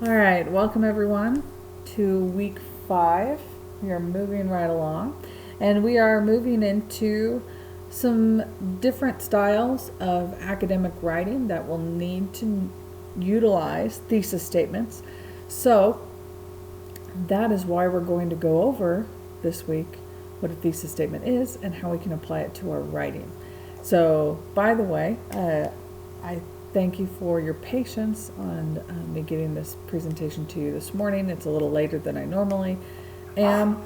All right, welcome everyone to week 5. We are moving right along, and we are moving into some different styles of academic writing that will need to utilize thesis statements. So that is why we're going to go over this week what a thesis statement is and how we can apply it to our writing. So, by the way, I thank you for your patience on me getting this presentation to you this morning. It's a little later than I normally am,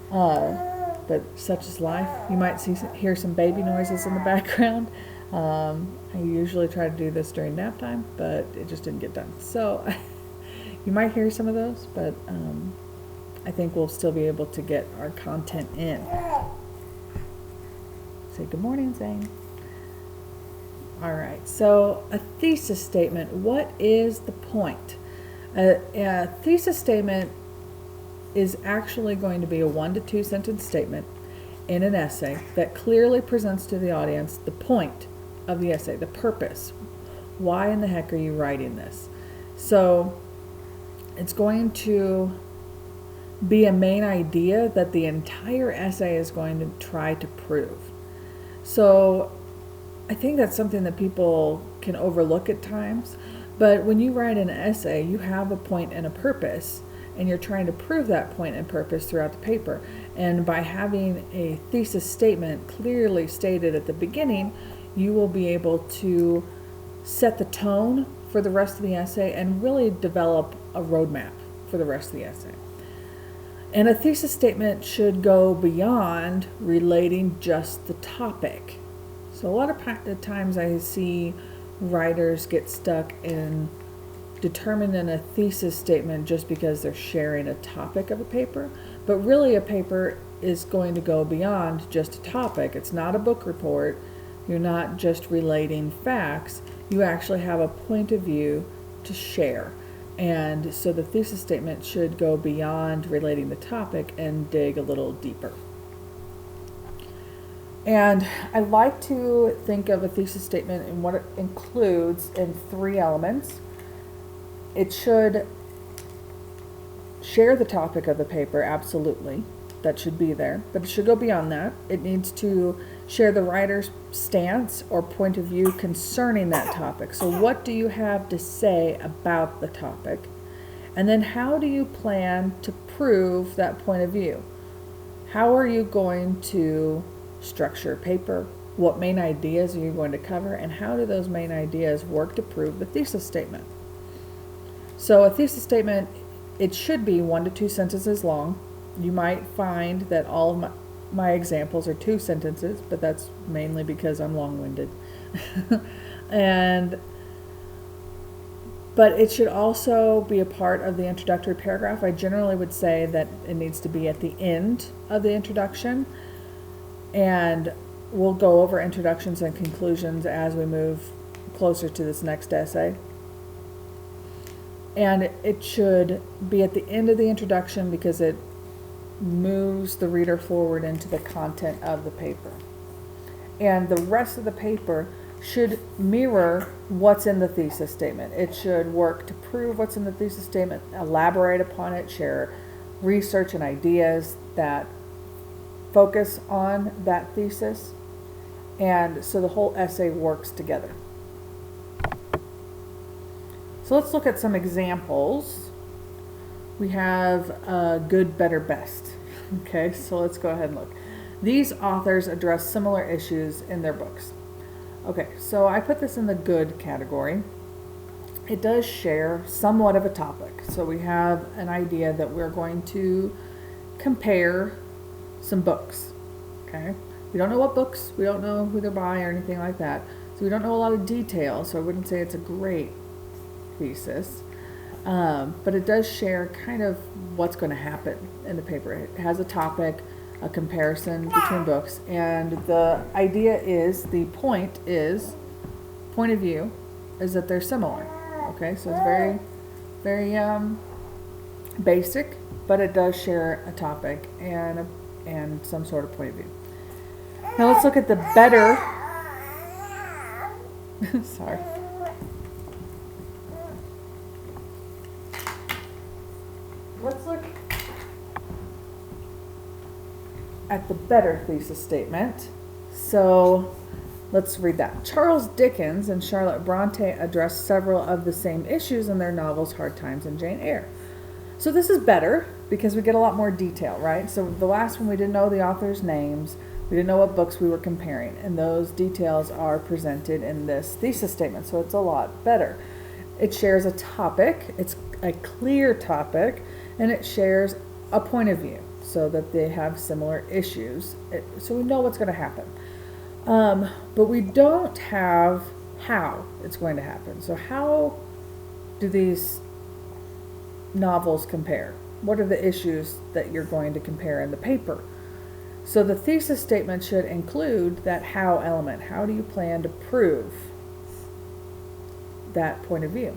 but such is life. You might hear some baby noises in the background. I usually try to do this during nap time, but it just didn't get done. So you might hear some of those, but I think we'll still be able to get our content in. Say good morning, Zane. All right, so a thesis statement. What is the point? A thesis statement is actually going to be a 1 to 2 sentence statement in an essay that clearly presents to the audience the point of the essay, the purpose. Why in the heck are you writing this? So it's going to be a main idea that the entire essay is going to try to prove. So I think that's something that people can overlook at times, but when you write an essay, you have a point and a purpose, and you're trying to prove that point and purpose throughout the paper. And by having a thesis statement clearly stated at the beginning, you will be able to set the tone for the rest of the essay and really develop a roadmap for the rest of the essay. And a thesis statement should go beyond relating just the topic. So a lot of times I see writers get stuck in determining a thesis statement just because they're sharing a topic of a paper. But really a paper is going to go beyond just a topic. It's not a book report. You're not just relating facts. You actually have a point of view to share. And so the thesis statement should go beyond relating the topic and dig a little deeper. And I like to think of a thesis statement and what it includes in 3 elements. It should share the topic of the paper, absolutely. That should be there. But it should go beyond that. It needs to share the writer's stance or point of view concerning that topic. So what do you have to say about the topic? And then how do you plan to prove that point of view? How are you going to structure a paper? What main ideas are you going to cover? And how do those main ideas work to prove the thesis statement? So a thesis statement, it should be 1 to 2 sentences long. You might find that all of my examples are 2 sentences, but that's mainly because I'm long-winded. But it should also be a part of the introductory paragraph. I generally would say that it needs to be at the end of the introduction, and we'll go over introductions and conclusions as we move closer to this next essay. And it should be at the end of the introduction because it moves the reader forward into the content of the paper. And the rest of the paper should mirror what's in the thesis statement. It should work to prove what's in the thesis statement, elaborate upon it, share research and ideas that focus on that thesis, and so the whole essay works together. So let's look at some examples. We have good, better, best. Okay, so let's go ahead and look. These authors address similar issues in their books. Okay, so I put this in the good category. It does share somewhat of a topic. So we have an idea that we're going to compare some books. Okay, we don't know what books, we don't know who they're by or anything like that. So we don't know a lot of detail, so I wouldn't say it's a great thesis. But it does share kind of what's going to happen in the paper. It has a topic, a comparison between books, and the idea is, the point of view is that they're similar. Okay, so it's very, very basic, but it does share a topic and some sort of point of view. Now let's look at the better. Sorry. at the better thesis statement. So let's read that. Charles Dickens and Charlotte Bronte address several of the same issues in their novels Hard Times and Jane Eyre. So this is better because we get a lot more detail, right? So the last one, we didn't know the authors' names, we didn't know what books we were comparing, and those details are presented in this thesis statement, so it's a lot better. It shares a topic, it's a clear topic, and it shares a point of view so that they have similar issues, so we know what's going to happen. But we don't have how it's going to happen. So how do these novels compare? What are the issues that you're going to compare in the paper? So the thesis statement should include that how element. How do you plan to prove that point of view?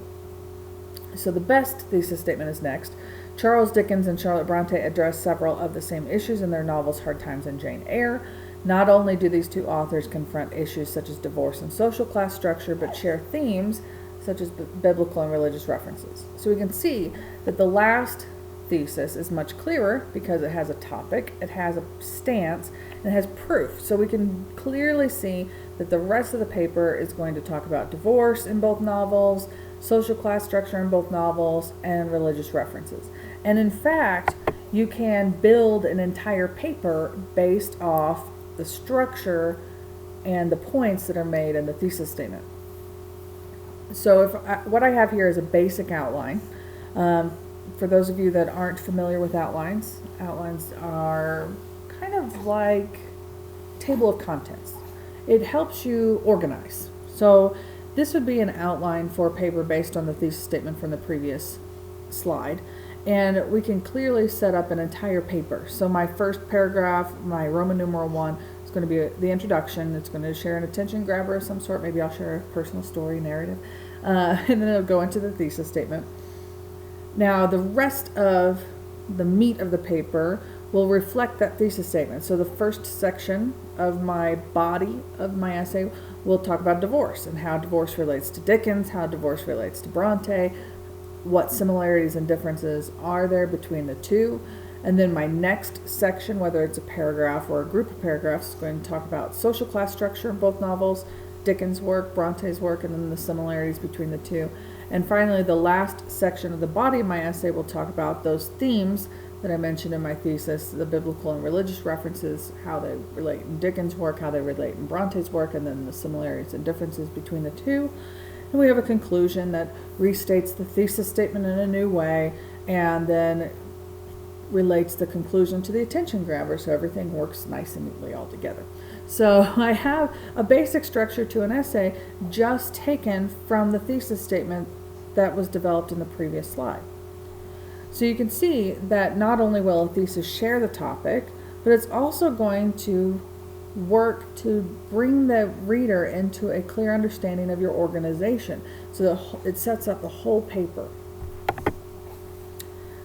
So the best thesis statement is next. Charles Dickens and Charlotte Bronte address several of the same issues in their novels Hard Times and Jane Eyre. Not only do these two authors confront issues such as divorce and social class structure, but share themes such as biblical and religious references. So we can see that the last thesis is much clearer because it has a topic, it has a stance, and it has proof. So we can clearly see that the rest of the paper is going to talk about divorce in both novels, social class structure in both novels, and religious references. And in fact, you can build an entire paper based off the structure and the points that are made in the thesis statement. So what I have here is a basic outline. For those of you that aren't familiar with outlines, outlines are kind of like table of contents. It helps you organize. So this would be an outline for a paper based on the thesis statement from the previous slide. And we can clearly set up an entire paper. So my first paragraph, my Roman numeral 1, is going to be the introduction. It's going to share an attention grabber of some sort. Maybe I'll share a personal story narrative. And then it'll go into the thesis statement. Now the rest of the meat of the paper will reflect that thesis statement. So the first section of my body of my essay will talk about divorce and how divorce relates to Dickens, how divorce relates to Bronte, what similarities and differences are there between the two. And then my next section, whether it's a paragraph or a group of paragraphs, is going to talk about social class structure in both novels, Dickens' work, Bronte's work, and then the similarities between the two. And finally, the last section of the body of my essay will talk about those themes that I mentioned in my thesis, the biblical and religious references, how they relate in Dickens' work, how they relate in Bronte's work, and then the similarities and differences between the two. And we have a conclusion that restates the thesis statement in a new way and then relates the conclusion to the attention grabber, so everything works nice and neatly all together. So I have a basic structure to an essay just taken from the thesis statement that was developed in the previous slide. So you can see that not only will a thesis share the topic, but it's also going to work to bring the reader into a clear understanding of your organization. So it sets up the whole paper.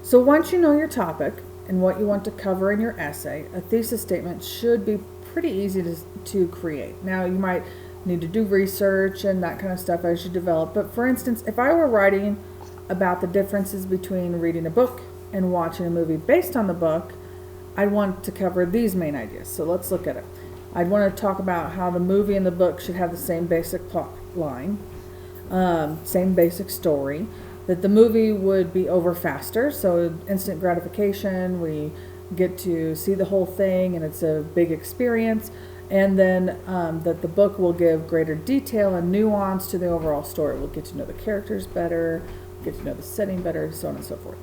So once you know your topic and what you want to cover in your essay, a thesis statement should be pretty easy to create. Now you might need to do research and that kind of stuff as you develop, but for instance, if I were writing about the differences between reading a book and watching a movie based on the book, I'd want to cover these main ideas. So let's look at it. I'd want to talk about how the movie and the book should have the same basic plot line, same basic story, that the movie would be over faster, so instant gratification, we get to see the whole thing and it's a big experience, and then that the book will give greater detail and nuance to the overall story. We'll get to know the characters better, get to know the setting better, so on and so forth.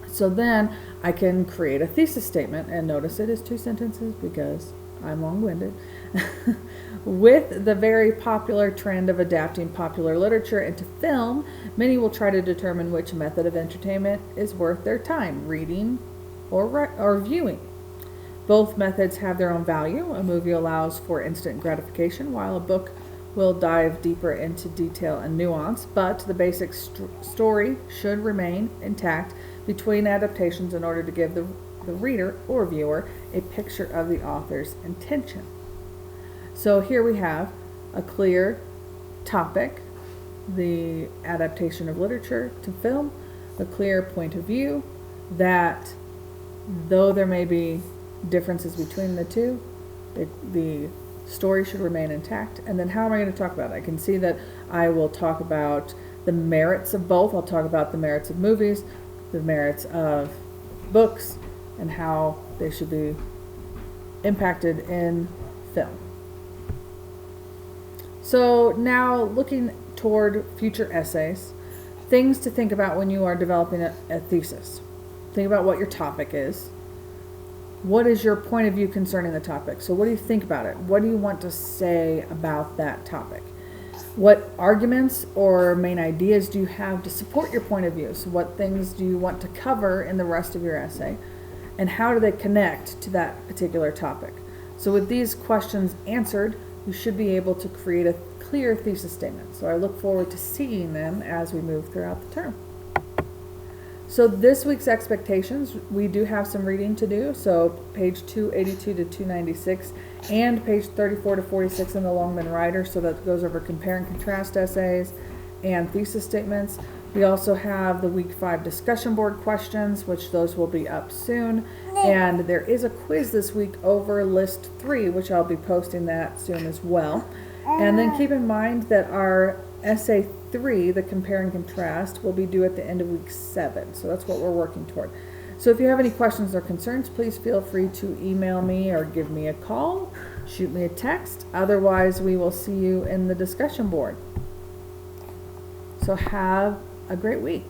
So then I can create a thesis statement, and notice it is 2 sentences because I'm long-winded. With the very popular trend of adapting popular literature into film, many will try to determine which method of entertainment is worth their time, reading or viewing. Both methods have their own value. A movie allows for instant gratification, while a book will dive deeper into detail and nuance, but the basic story should remain intact between adaptations in order to give the reader or viewer a picture of the author's intention. So here we have a clear topic, the adaptation of literature to film, a clear point of view that though there may be differences between the two. The story should remain intact. And then how am I going to talk about it? I can see that I will talk about the merits of both. I'll talk about the merits of movies, the merits of books, and how they should be impacted in film. So now looking toward future essays, things to think about when you are developing a thesis. Think about what your topic is. What is your point of view concerning the topic? So what do you think about it? What do you want to say about that topic? What arguments or main ideas do you have to support your point of view? So what things do you want to cover in the rest of your essay? And how do they connect to that particular topic? So with these questions answered, you should be able to create a clear thesis statement. So I look forward to seeing them as we move throughout the term. So this week's expectations, we do have some reading to do. So page 282 to 296 and page 34 to 46 in the Longman Rider. So that goes over compare and contrast essays and thesis statements. We also have the week 5 discussion board questions, which those will be up soon. And there is a quiz this week over list 3, which I'll be posting that soon as well. And then keep in mind that our essay 3, the compare and contrast, will be due at the end of week 7. So that's what we're working toward. So if you have any questions or concerns, please feel free to email me or give me a call, shoot me a text. Otherwise, we will see you in the discussion board. So have a great week.